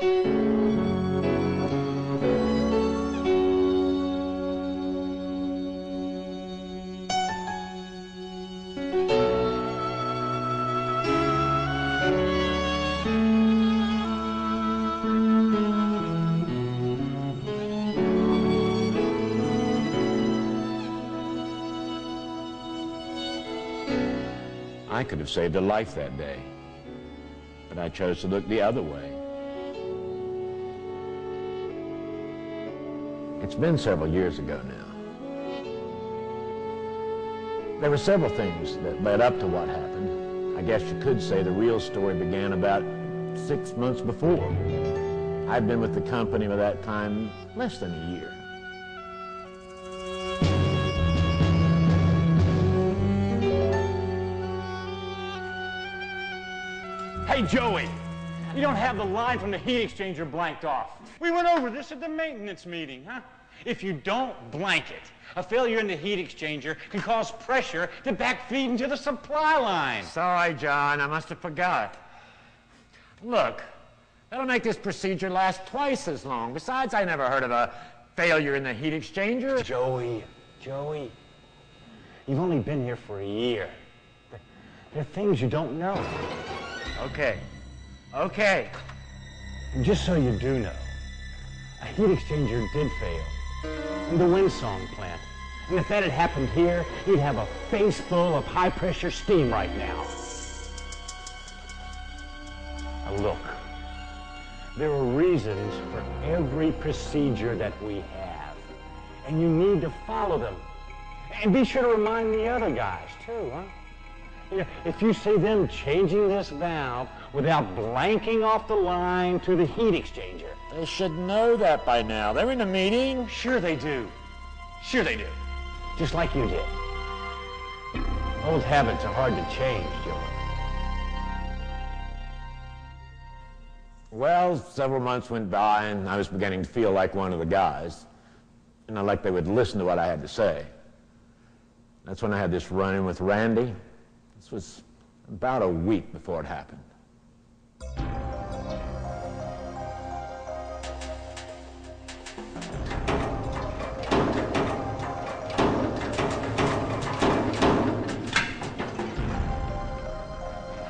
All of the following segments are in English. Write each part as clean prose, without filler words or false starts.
I could have saved a life that day, but I chose to look the other way. It's been several years ago now. There were several things that led up to what happened. I guess you could say the real story began about 6 months before. I'd been with the company by that time less than a year. Hey, Joey, you don't have the line from the heat exchanger blanked off. We went over this at the maintenance meeting, huh? If you don't blank it, a failure in the heat exchanger can cause pressure to backfeed into the supply line. Sorry, John, I must have forgot. Look, that'll make this procedure last twice as long. Besides, I never heard of a failure in the heat exchanger. Joey, you've only been here for a year. There are things you don't know. Okay. And just so you do know, a heat exchanger did fail in the Windsong plant. And if that had happened here, you'd have a face full of high-pressure steam right now. Now look, there are reasons for every procedure that we have, and you need to follow them. And be sure to remind the other guys, too, huh? You know, if you see them changing this valve without blanking off the line to the heat exchanger. They should know that by now. They're in a meeting. Sure they do. Sure they do. Just like you did. Old habits are hard to change, Joey. Well, several months went by, and I was beginning to feel like one of the guys. And like they would listen to what I had to say. That's when I had this run-in with Randy. This was about a week before it happened.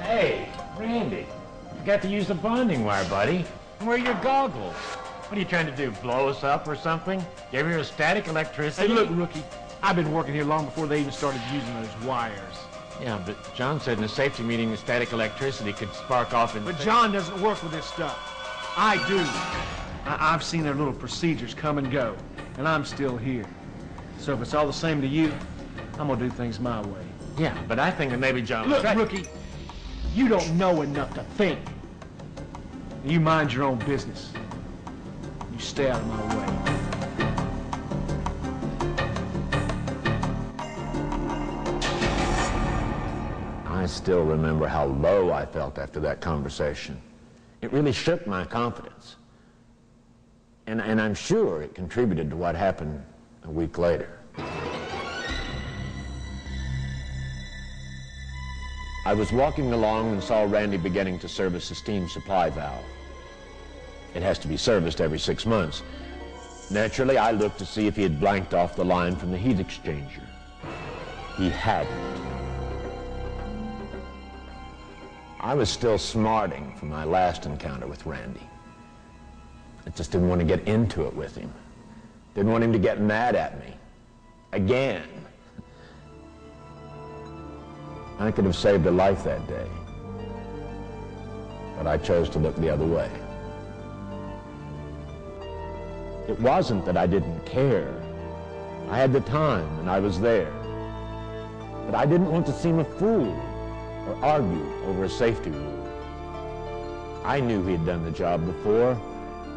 Hey, Randy, you got to use the bonding wire, buddy. And where are your goggles? What are you trying to do, blow us up or something? Give you a static electricity? Hey, look, rookie, I've been working here long before they even started using those wires. Yeah, but John said in a safety meeting the static electricity could spark off in... But John doesn't work with this stuff. I do. I've seen their little procedures come and go, and I'm still here. So if it's all the same to you, I'm gonna do things my way. Yeah, but I think that maybe John... Look, rookie, you don't know enough to think. You mind your own business. You stay out of my way. I still remember how low I felt after that conversation. It really shook my confidence. And I'm sure it contributed to what happened a week later. I was walking along and saw Randy beginning to service the steam supply valve. It has to be serviced every 6 months. Naturally, I looked to see if he had blanked off the line from the heat exchanger. He hadn't. I was still smarting from my last encounter with Randy. I just didn't want to get into it with him. Didn't want him to get mad at me. Again. I could have saved a life that day, but I chose to look the other way. It wasn't that I didn't care. I had the time and I was there. But I didn't want to seem a fool or argue over a safety rule. I knew he'd done the job before.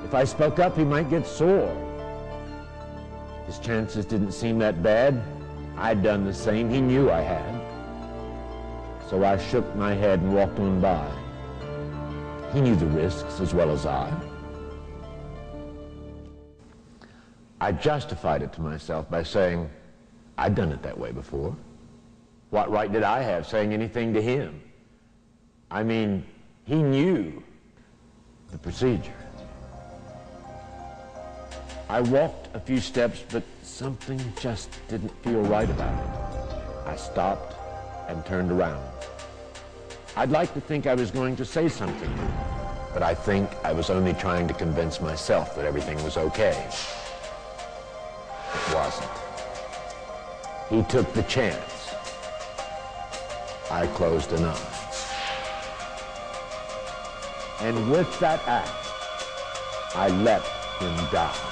If I spoke up, he might get sore. His chances didn't seem that bad. I'd done the same. He knew I had. So I shook my head and walked on by. He knew the risks as well as I. I justified it to myself by saying, I'd done it that way before. What right did I have saying anything to him? I mean, he knew the procedure. I walked a few steps, but something just didn't feel right about it. I stopped and turned around. I'd like to think I was going to say something, but I think I was only trying to convince myself that everything was okay. It wasn't. He took the chance. I closed an eye. And with that act, I let him die.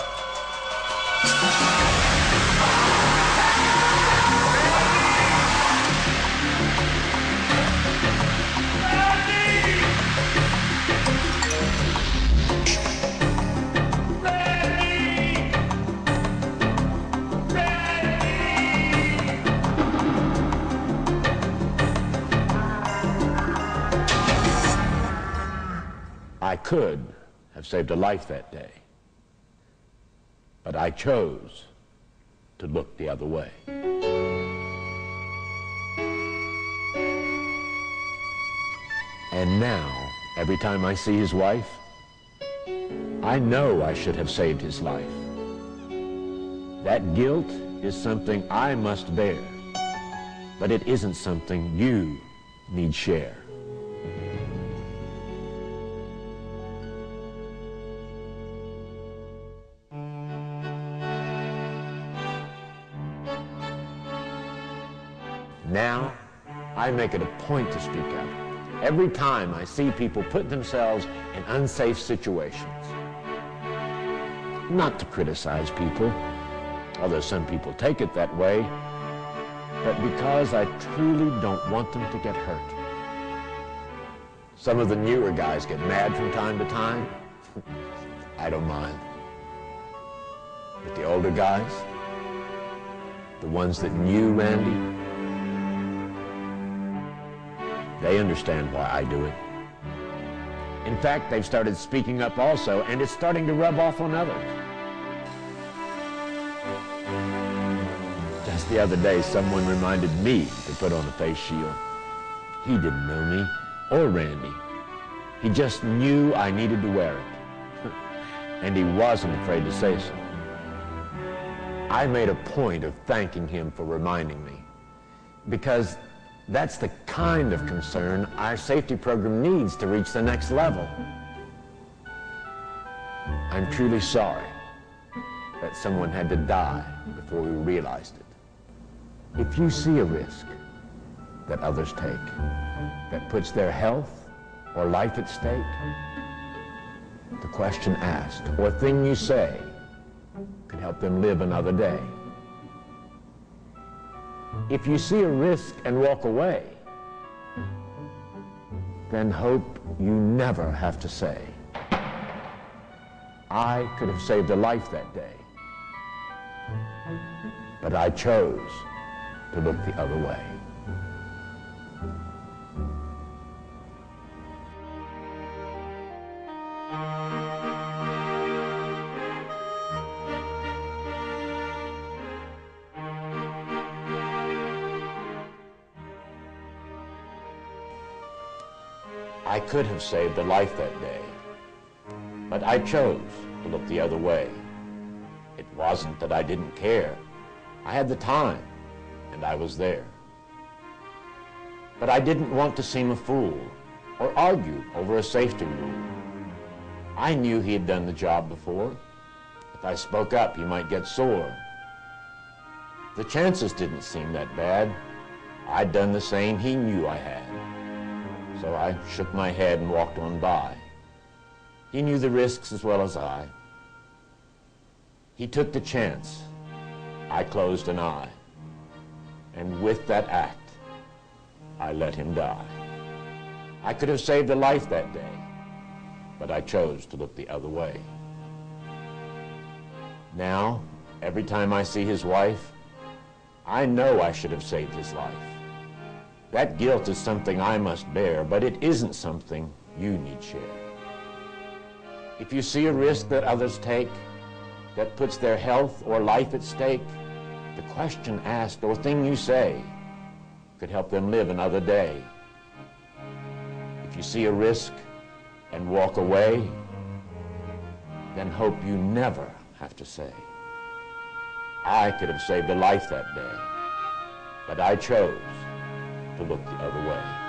I could have saved a life that day, but I chose to look the other way. And now, every time I see his wife, I know I should have saved his life. That guilt is something I must bear, but it isn't something you need share. Now, I make it a point to speak up every time I see people put themselves in unsafe situations. Not to criticize people, although some people take it that way, but because I truly don't want them to get hurt. Some of the newer guys get mad from time to time. I don't mind. But the older guys, the ones that knew Randy, they understand why I do it. In fact, they've started speaking up also, and it's starting to rub off on others. Just the other day, someone reminded me to put on a face shield. He didn't know me or Randy. He just knew I needed to wear it. And he wasn't afraid to say so. I made a point of thanking him for reminding me, because that's the kind of concern our safety program needs to reach the next level. I'm truly sorry that someone had to die before we realized it. If you see a risk that others take that puts their health or life at stake, the question asked or thing you say could help them live another day. If you see a risk and walk away, then hope you never have to say, I could have saved a life that day, but I chose to look the other way. I could have saved a life that day, but I chose to look the other way. It wasn't that I didn't care. I had the time, and I was there. But I didn't want to seem a fool or argue over a safety rule. I knew he had done the job before. If I spoke up, he might get sore. The chances didn't seem that bad. I'd done the same he knew I had. So I shook my head and walked on by. He knew the risks as well as I. He took the chance. I closed an eye. And with that act, I let him die. I could have saved a life that day, but I chose to look the other way. Now, every time I see his wife, I know I should have saved his life. That guilt is something I must bear, but it isn't something you need share. If you see a risk that others take that puts their health or life at stake, the question asked or thing you say could help them live another day. If you see a risk and walk away, then hope you never have to say. I could have saved a life that day, but I chose to look the other way.